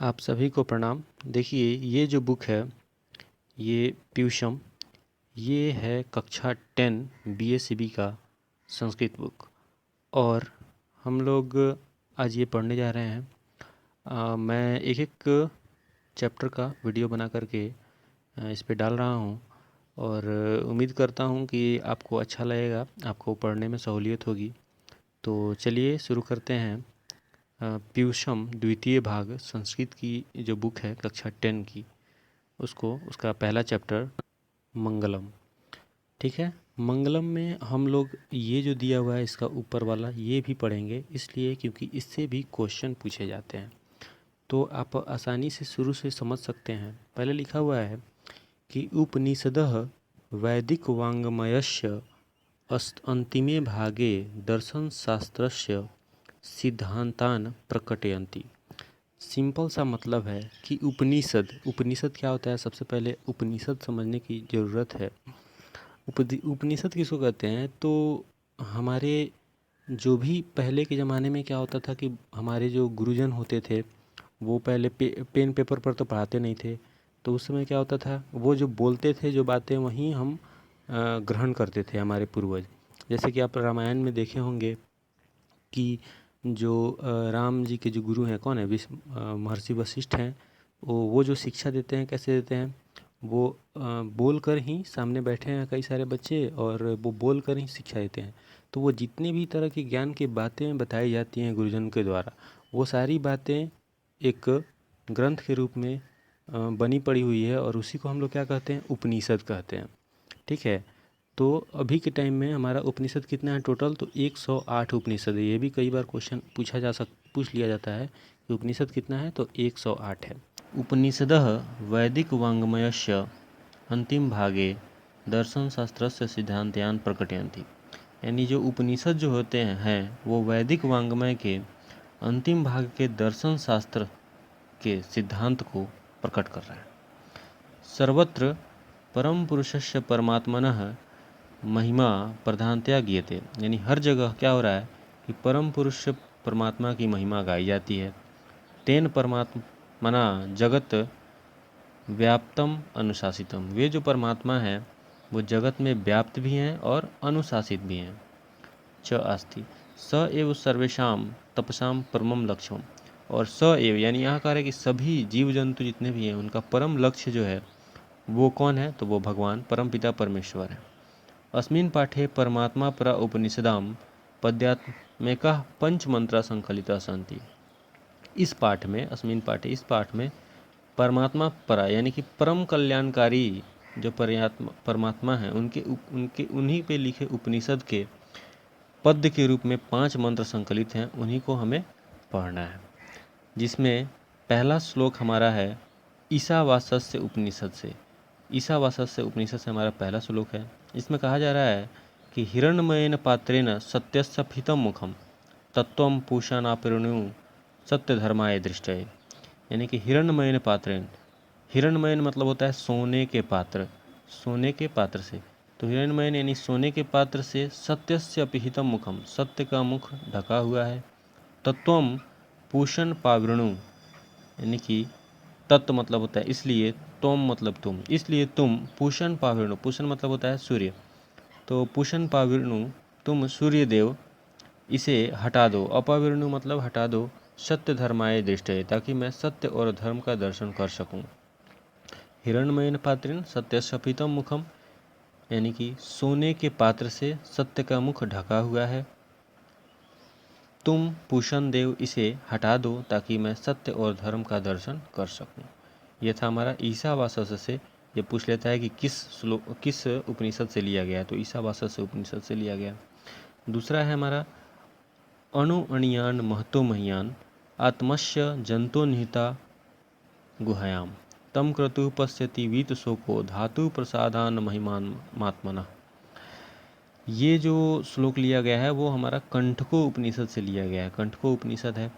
आप सभी को प्रणाम। देखिए, ये जो बुक है, ये प्यूषम, ये है कक्षा 10 बीएसीबी का संस्कृत बुक। और हम लोग आज ये पढ़ने जा रहे हैं। मैं एक एक चैप्टर का वीडियो बना करके इस पे डाल रहा हूँ और उम्मीद करता हूँ कि आपको अच्छा लगेगा, आपको पढ़ने में सहूलियत होगी। तो चलिए शुरू करते हैं। प्यूषम द्वितीय भाग संस्कृत की जो बुक है कक्षा 10 की, उसका पहला चैप्टर मंगलम। ठीक है। मंगलम में हम लोग ये जो दिया हुआ है इसका ऊपर वाला ये भी पढ़ेंगे, इसलिए क्योंकि इससे भी क्वेश्चन पूछे जाते हैं, तो आप आसानी से शुरू से समझ सकते हैं। पहले लिखा हुआ है कि उपनिषदः वैदिक वाङ्मयस्य अंतिमे भागे दर्शन शास्त्रस्य सिद्धांतान प्रकटयन्ति। सिंपल सा मतलब है कि उपनिषद उपनिषद क्या होता है। सबसे पहले उपनिषद समझने की ज़रूरत है। उपनिषद किसको कहते हैं? तो हमारे जो भी पहले के ज़माने में क्या होता था कि हमारे जो गुरुजन होते थे वो पहले पेन पेपर पर तो पढ़ाते नहीं थे। तो उस समय क्या होता था, वो जो बोलते थे जो बातें वहीं हम ग्रहण करते थे, हमारे पूर्वज। जैसे कि आप रामायण में देखे होंगे कि जो राम जी के जो गुरु हैं, कौन है? महर्षि वशिष्ठ हैं। वो जो शिक्षा देते हैं कैसे देते हैं? वो बोल कर ही, सामने बैठे हैं कई सारे बच्चे और वो बोल कर ही शिक्षा देते हैं। तो वो जितनी भी तरह की ज्ञान की बातें बताई जाती हैं गुरुजन के द्वारा, वो सारी बातें एक ग्रंथ के रूप में बनी पड़ी हुई है और उसी को हम लोग क्या कहते हैं? उपनिषद कहते हैं। ठीक है। तो अभी के टाइम में हमारा उपनिषद कितना है टोटल? तो 108 उपनिषद है। ये भी कई बार क्वेश्चन पूछ लिया जाता है कि उपनिषद कितना है, तो 108 है। उपनिषदः वैदिक वाङ्मयस्य अंतिम भागे दर्शन शास्त्रस्य सिद्धांतान प्रकटयन्ति। यानी जो उपनिषद जो होते हैं वो वैदिक वाङ्मय के अंतिम भाग के दर्शन शास्त्र के सिद्धांत को प्रकट कर रहा है। सर्वत्र परम पुरुषस्य परमात्मनः महिमा प्रधानतया गीयते। यानी हर जगह क्या हो रहा है कि परम पुरुष परमात्मा की महिमा गाई जाती है। तेन परमात्मना जगत व्याप्तम अनुशासितम। वे जो परमात्मा हैं वो जगत में व्याप्त भी हैं और अनुशासित भी हैं। च अस्ति स एव सर्वेषाम तपसाम परमम लक्ष्यम। और स एव यानी यहाँ कह रहे कि सभी जीव जंतु जितने भी हैं उनका परम लक्ष्य जो है वो कौन है? तो वो भगवान परमपिता परमेश्वर है। अस्मिन् पाठे परमात्मा परा उपनिषदां पद्यात्मिकाः पंचमंत्रा संकलिताः सन्ति। इस पाठ में, अस्मिन् पाठे, इस पाठ में परमात्मा परा यानी कि परम कल्याणकारी जो परमात्मा है उनके उन्हीं पे लिखे उपनिषद के पद्य के रूप में 5 मंत्र संकलित हैं। उन्हीं को हमें पढ़ना है, जिसमें पहला श्लोक हमारा है ईशावास्यस्य उपनिषद से। ईशावास्यस्य उपनिषद से हमारा पहला श्लोक है। इसमें कहा जा रहा है कि हिरण्मयेन पात्रेण सत्यस्य फितम मुखम तत्वम पूषणापिरणु सत्यधर्माय दृष्टये। यानी कि हिरण्मयेन पात्रेण, हिरण्मयन मतलब होता है सोने के पात्र, सोने के पात्र से। तो हिरण्मयन यानी सोने के पात्र से सत्यस्य पिहितम मुखम, सत्य का मुख ढका हुआ है। तत्वम पूषण पावृणु यानी कि तत्व मतलब होता है इसलिए, तुम मतलब तुम, इसलिए तुम पूषण पावृणु, पूषण मतलब होता है सूर्य, तो पूषण पावृणु तुम सूर्य देव इसे हटा दो। अपावृणु मतलब हटा दो। सत्य धर्माय दृष्टये ताकि मैं सत्य और धर्म का दर्शन कर सकूं। हिरण्मयन पात्रेण सत्यस्य पीतम मुखम यानी कि सोने के पात्र से सत्य का मुख ढका हुआ है। तुम पूषण देव इसे हटा दो ताकि मैं सत्य और धर्म का दर्शन कर सकूं। यह था हमारा ईशावास्य से। ये पूछ लेता है कि किस उपनिषद से लिया गया, तो ईशावास्य से उपनिषद से लिया गया। दूसरा है हमारा अणु अणियान महतो मह्यान आत्मस्य जंतो निहिता गुहायाम तम क्रतु पश्यति वीत शोको धातु प्रसादान महिमान मात्मना। ये जो श्लोक लिया गया है वो हमारा कंठको उपनिषद से लिया गया है। कंठको उपनिषद है।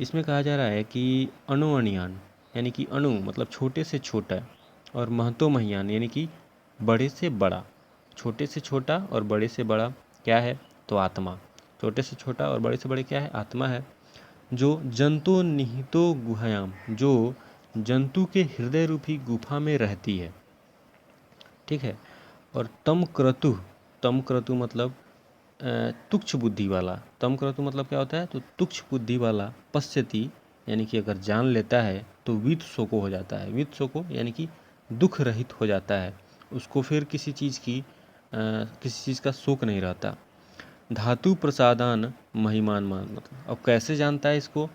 इसमें कहा जा रहा है कि अणु अणियान यानी कि अणु मतलब छोटे से छोटा, और महतो महियान यानी कि बड़े से बड़ा। छोटे से छोटा और बड़े से बड़ा क्या है? तो आत्मा। छोटे से छोटा और बड़े से बड़े क्या है? आत्मा है। जो जंतु निहितो गुहायाम, जो जंतु के हृदय रूपी गुफा में रहती है, ठीक है। और तम क्रतु मतलब तुच्छ बुद्धि वाला। तम क्रतु मतलब क्या होता है, तो तुच्छ बुद्धि वाला। पश्यति यानी कि अगर जान लेता है तो वीत शोको हो जाता है। वीत शोको यानी कि दुख रहित हो जाता है, उसको फिर किसी चीज़ का शोक नहीं रहता। धातु प्रसादान महिमान मान, मतलब अब कैसे जानता है इसको,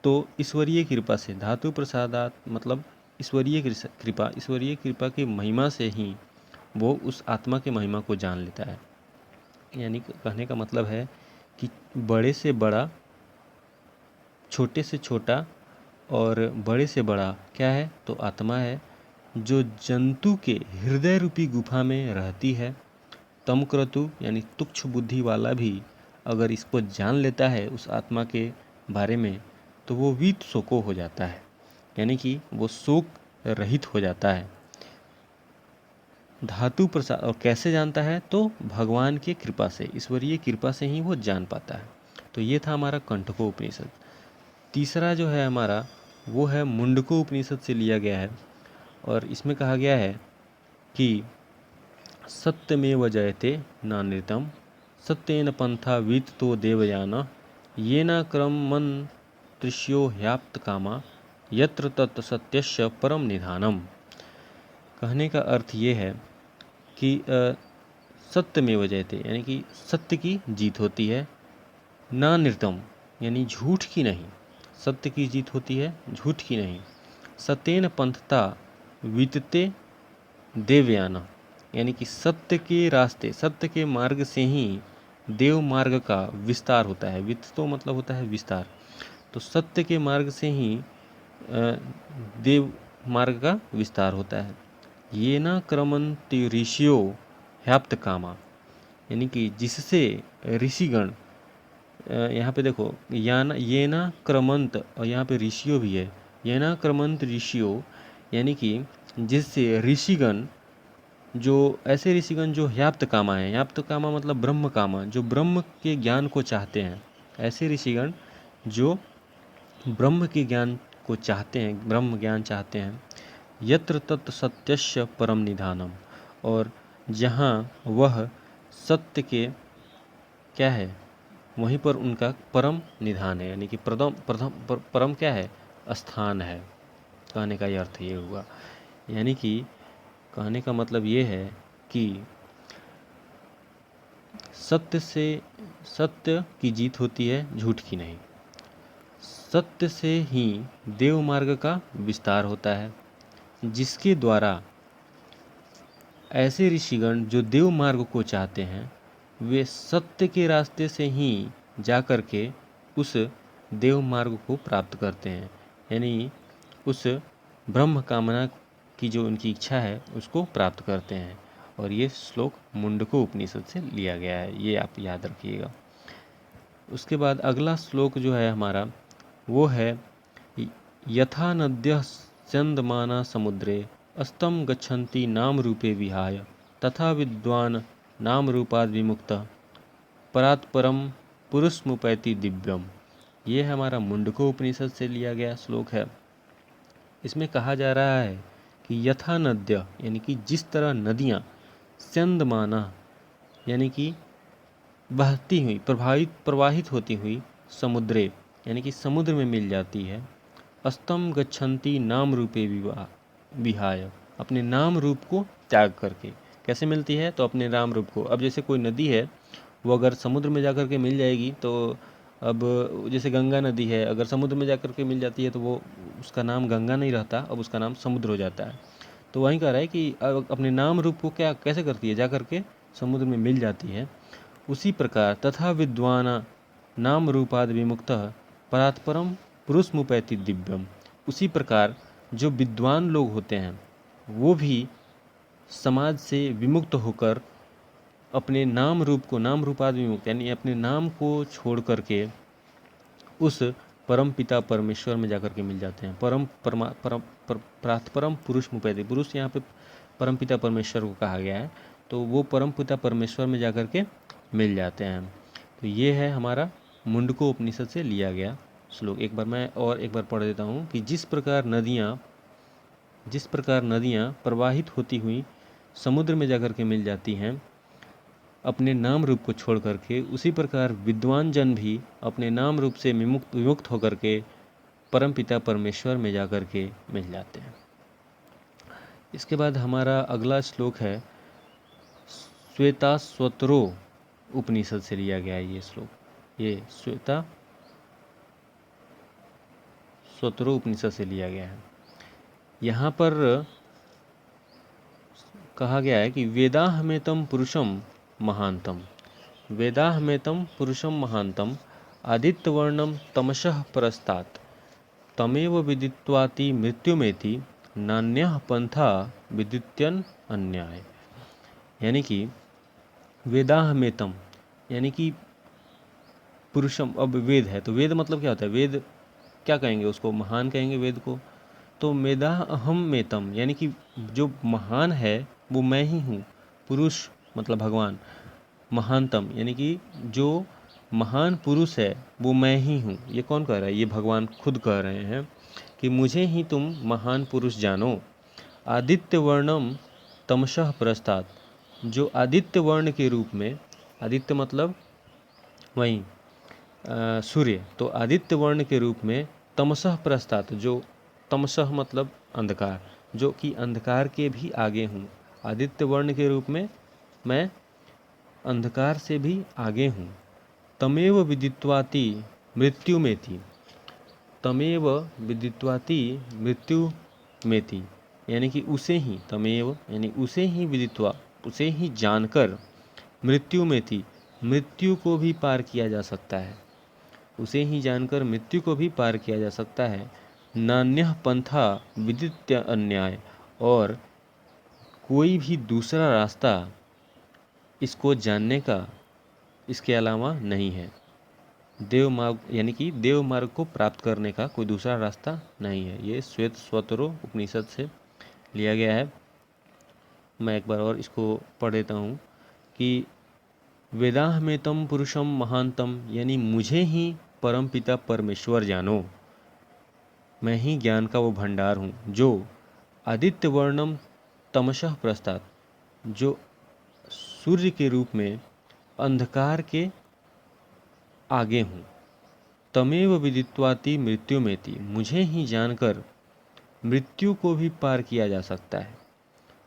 तो ईश्वरीय कृपा से। धातु प्रसादात मतलब ईश्वरीय कृपा, ईश्वरीय कृपा की महिमा से ही वो उस आत्मा की महिमा को जान लेता है। यानी कहने का मतलब है कि बड़े से बड़ा, छोटे से छोटा और बड़े से बड़ा क्या है, तो आत्मा है, जो जंतु के हृदय रूपी गुफा में रहती है। तम क्रतु यानी तुच्छ बुद्धि वाला भी अगर इसको जान लेता है उस आत्मा के बारे में, तो वो वीत शोको हो जाता है, यानी कि वो शोक रहित हो जाता है। धातु प्रसाद, और कैसे जानता है, तो भगवान की कृपा से, ईश्वरीय कृपा से ही वो जान पाता है। तो ये था हमारा कंठको उपनिषद। तीसरा जो है हमारा, वो है मुंडको उपनिषद से लिया गया है, और इसमें कहा गया है कि सत्यमेव जयते नानृतम सत्येन पंथा वीततो देवयान येन क्रमन् त्रिश्यो ह्याप्त कामा यत्र तत् सत्यस्य परम निधानम। कहने का अर्थ ये है कि सत्यमेव जयते यानी कि सत्य की जीत होती है, ना नृतम यानी झूठ की नहीं, सत्य की जीत होती है, झूठ की नहीं। सत्येन पंथता वितते देवयाना यानी कि सत्य के रास्ते, सत्य के मार्ग से ही देव मार्ग का विस्तार होता है। वित्त तो मतलब होता है विस्तार, तो सत्य के मार्ग से ही देव मार्ग का विस्तार होता है। ये न क्रमंति ऋषियो ह्याप्त कामा यानी कि जिससे ऋषिगण, यहाँ पे देखो ये ना क्रमंत, और यहाँ पे ऋषियों भी है, ये ना क्रमंत ऋषियों यानी कि जिससे ऋषिगण, जो ऐसे ऋषिगण जो ह्याप्त कामा है, ह्याप्त कामा मतलब ब्रह्म कामा, जो ब्रह्म के ज्ञान को चाहते हैं, ऐसे ऋषिगण जो ब्रह्म के ज्ञान को चाहते हैं, ब्रह्म ज्ञान चाहते हैं। यत्र तत् सत्यस्य परम निधानम, और जहाँ वह सत्य के क्या है, वहीं पर उनका परम निधान है, यानी कि परम क्या है, स्थान है। कहने का ये अर्थ ये हुआ, यानी कि कहने का मतलब ये है कि सत्य की जीत होती है, झूठ की नहीं। सत्य से ही देव मार्ग का विस्तार होता है, जिसके द्वारा ऐसे ऋषिगण जो देव मार्ग को चाहते हैं, वे सत्य के रास्ते से ही जा कर के उस देव मार्ग को प्राप्त करते हैं, यानी उस ब्रह्म कामना की जो उनकी इच्छा है उसको प्राप्त करते हैं। और ये श्लोक मुंडको उपनिषद से लिया गया है, ये आप याद रखिएगा। उसके बाद अगला श्लोक जो है हमारा, वो है यथा नद्यः स्यन्दमाना समुद्रे अस्तम गच्छन्ति नाम रूपे विहाय तथा विद्वान नाम रूपाद विमुक्तः परात् परम पुरुषमुपैति दिव्यम। ये हमारा मुंडको उपनिषद से लिया गया श्लोक है। इसमें कहा जा रहा है कि यथा नद्य यानी कि जिस तरह नदियाँ, स्यन्दमाना यानी कि बहती हुई, प्रवाहित होती हुई, समुद्रे यानी कि समुद्र में मिल जाती है, अस्तम गच्छन्ति नाम रूपे विहाय अपने नाम रूप को त्याग करके। कैसे मिलती है, तो अपने नाम रूप को। अब जैसे कोई नदी है, वो अगर समुद्र में जाकर के मिल जाएगी, तो अब जैसे गंगा नदी है, अगर समुद्र में जाकर के मिल जाती है तो वो उसका नाम गंगा नहीं रहता, अब उसका नाम समुद्र हो जाता है। तो वहीं कह रहा है कि अपने नाम रूप को क्या कैसे करती है, जा कर के समुद्र में मिल जाती है। उसी प्रकार तथा विद्वाना नाम रूपाद विमुक्तः परात्परम पुरुषमुपैति दिव्यम। उसी प्रकार जो विद्वान लोग होते हैं वो भी समाज से विमुक्त होकर अपने नाम रूप को, नाम रूपाद विमुक्त यानी अपने नाम को छोड़ करके उस परम पिता परमेश्वर में जाकर के मिल जाते हैं। परात्परम पुरुष मुपैति, पुरुष यहाँ पे परम पिता परमेश्वर को कहा गया है, तो वो परम पिता परमेश्वर में जाकर के मिल जाते हैं। तो ये है हमारा मुंडको उपनिषद से लिया गया श्लोक एक बार मैं और एक बार पढ़ देता हूँ कि जिस प्रकार नदियाँ प्रवाहित होती हुई समुद्र में जाकर के मिल जाती हैं अपने नाम रूप को छोड़ करके, उसी प्रकार विद्वान जन भी अपने नाम रूप से विमुक्त होकर के परमपिता परमेश्वर में जाकर के मिल जाते हैं। इसके बाद हमारा अगला श्लोक है श्वेताश्वतरो उपनिषद से लिया गया है ये श्लोक। ये श्वेताश्वतरो उपनिषद से लिया गया है। यहाँ पर कहा गया है कि वेदाहमेतम पुरुषम महांतम, वेदाहमेतम पुरुषम महांतम आदित्यवर्णम तमसः परस्तात् तमेव विदित्वाति मृत्युमेति नान्यः पंथा विदित्यन अन्याय। यानी कि वेदाहमेतम यानी कि पुरुषम, अब वेद है तो वेद मतलब क्या होता है, वेद क्या कहेंगे उसको, महान कहेंगे वेद को। तो मेदा अहम मेतम यानी कि जो महान है वो मैं ही हूँ, पुरुष मतलब भगवान, महानतम यानी कि जो महान पुरुष है वो मैं ही हूँ। ये कौन कह रहा है, ये भगवान खुद कह रहे हैं कि मुझे ही तुम महान पुरुष जानो। आदित्य वर्णम तमसः प्रस्तात्, जो आदित्य वर्ण के रूप में, आदित्य मतलब वहीं सूर्य, तो आदित्य वर्ण के रूप में तमसः प्रस्तात्, जो तमसः मतलब अंधकार, जो कि अंधकार के भी आगे हूँ। आदित्य वर्ण के रूप में मैं अंधकार से भी आगे हूँ। तमेव विदित्वाति मृत्यु में थी, तमेव विदित्वाति मृत्यु में थी यानी कि उसे ही, तमेव यानी उसे ही विदित्वा, उसे ही जानकर, मृत्यु में थी, मृत्यु को भी पार किया जा सकता है, उसे ही जानकर मृत्यु को भी पार किया जा सकता है। नान्यः पंथा विदित्य अन्याय, और कोई भी दूसरा रास्ता इसको जानने का इसके अलावा नहीं है। देव मार्ग यानी कि देव मार्ग को प्राप्त करने का कोई दूसरा रास्ता नहीं है। ये श्वेतश्वतरो उपनिषद से लिया गया है। मैं एक बार और इसको पढ़ देता हूँ कि वेदाहमेतम पुरुषम महानतम यानी मुझे ही परम पिता परमेश्वर जानो, मैं ही ज्ञान का वो भंडार हूँ। जो आदित्य वर्णम तमसः प्रस्तात्, जो सूर्य के रूप में अंधकार के आगे हूँ। तमेव विदित्वाति मृत्यु में थी, मुझे ही जानकर मृत्यु को भी पार किया जा सकता है।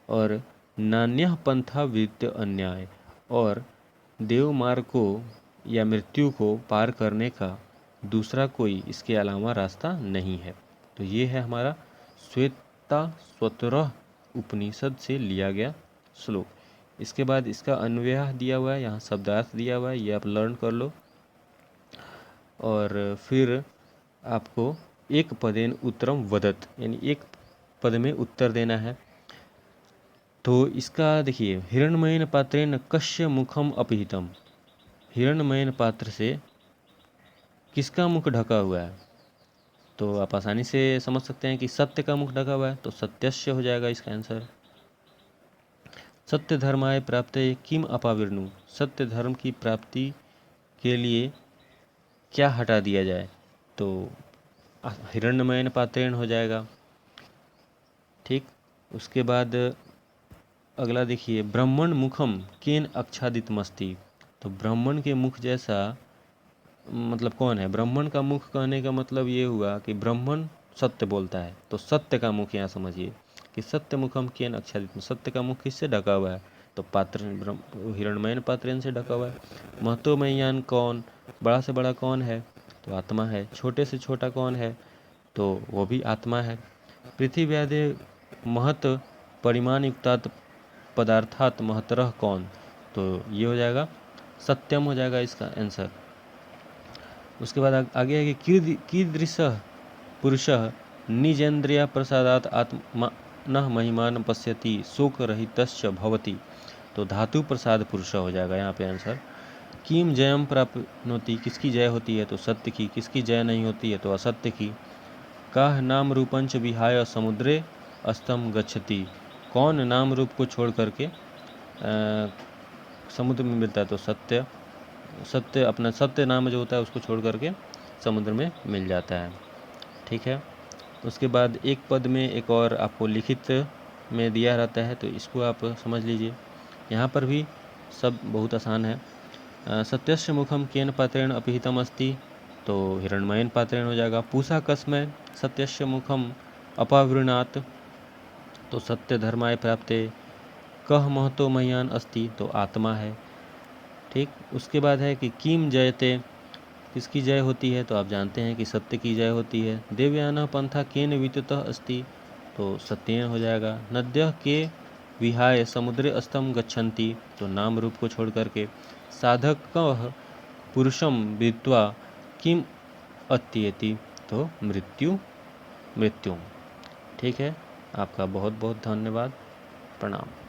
और नान्यः पंथा विदित्य अन्याय, और देव मार्ग को या मृत्यु को पार करने का दूसरा कोई इसके अलावा रास्ता नहीं है। तो ये है हमारा श्वेताश्वतरः उपनिषद से लिया गया श्लोक। इसके बाद इसका अन्वय दिया हुआ है, यहाँ शब्दार्थ दिया हुआ है, ये आप लर्न कर लो। और फिर आपको एक पदेन उत्तरम वदत यानी एक पद में उत्तर देना है। तो इसका देखिए, हिरण्मयेन पात्रेण कस्य मुखम अपहितम, हिरण्मयेन पात्र से किसका मुख ढका हुआ है। तो आप आसानी से समझ सकते हैं कि सत्य का मुख ढका हुआ है, तो सत्यस्य हो जाएगा इसका आंसर। सत्य धर्माय प्राप्त किम अपाविर्णु, सत्य धर्म की प्राप्ति के लिए क्या हटा दिया जाए, तो हिरण्मयेन पात्रेण हो जाएगा। ठीक, उसके बाद अगला देखिए, ब्राह्मण मुखम केन आच्छादितमस्ति, तो ब्राह्मण के मुख जैसा मतलब कौन है। ब्राह्मण का मुख कहने का मतलब ये हुआ कि ब्राह्मण सत्य बोलता है, तो सत्य का मुख यहाँ समझिए कि सत्य मुखम केन आच्छादित, सत्य का मुख किससे ढका हुआ है, तो पात्र हिरण्मयेन पात्रेण से ढका हुआ है। महतोमय्यान कौन, बड़ा से बड़ा कौन है, तो आत्मा है। छोटे से छोटा कौन है, तो वो भी आत्मा है। पृथ्व्यादे महत परिमाण युक्तात् पदार्थात् महतरः कौन, तो ये हो जाएगा सत्यम हो जाएगा इसका आंसर। उसके बाद आगे है कि कीदृशः पुरुषः निजेन्द्रिय प्रसादात् आत्मनः महिमान पश्यति शोक रहितश्च भवति, तो धातु प्रसाद पुरुष हो जाएगा यहाँ पे आंसर। किम जयम प्राप्नोति, किसकी जय होती है, तो सत्य की। किसकी जय नहीं होती है, तो असत्य की। काह नाम रूपंच विहाय समुद्रे अस्तम गच्छति, कौन नाम रूप को छोड़ करके समुद्र में मिलता है, तो सत्य, सत्य अपना सत्य नाम जो होता है उसको छोड़ करके समुद्र में मिल जाता है। ठीक है, उसके बाद एक पद में एक और आपको लिखित में दिया रहता है, तो इसको आप समझ लीजिए। यहाँ पर भी सब बहुत आसान है। सत्यस्य मुखम केन पात्रेण अपिहितम अस्ति, तो हिरण्मयेन पात्रेण हो जाएगा। पूषा कस्मै सत्यस्य मुखम अपावृणात्, तो सत्य धर्माय प्राप्ते। कह महतो मह्यान अस्ति, तो आत्मा है। ठीक, उसके बाद है कि किम जयते, किसकी जय होती है, तो आप जानते हैं कि सत्य की जय होती है। देवयानः पंथा केन विततः अस्ति, तो सत्येन हो जाएगा। नद्यः के विहाय समुद्रे अस्तम गच्छन्ति, तो नाम रूप को छोड़ करके। साधकः पुरुषम विद्वा किम अत्येति, तो मृत्यु। ठीक है, आपका बहुत बहुत धन्यवाद। प्रणाम।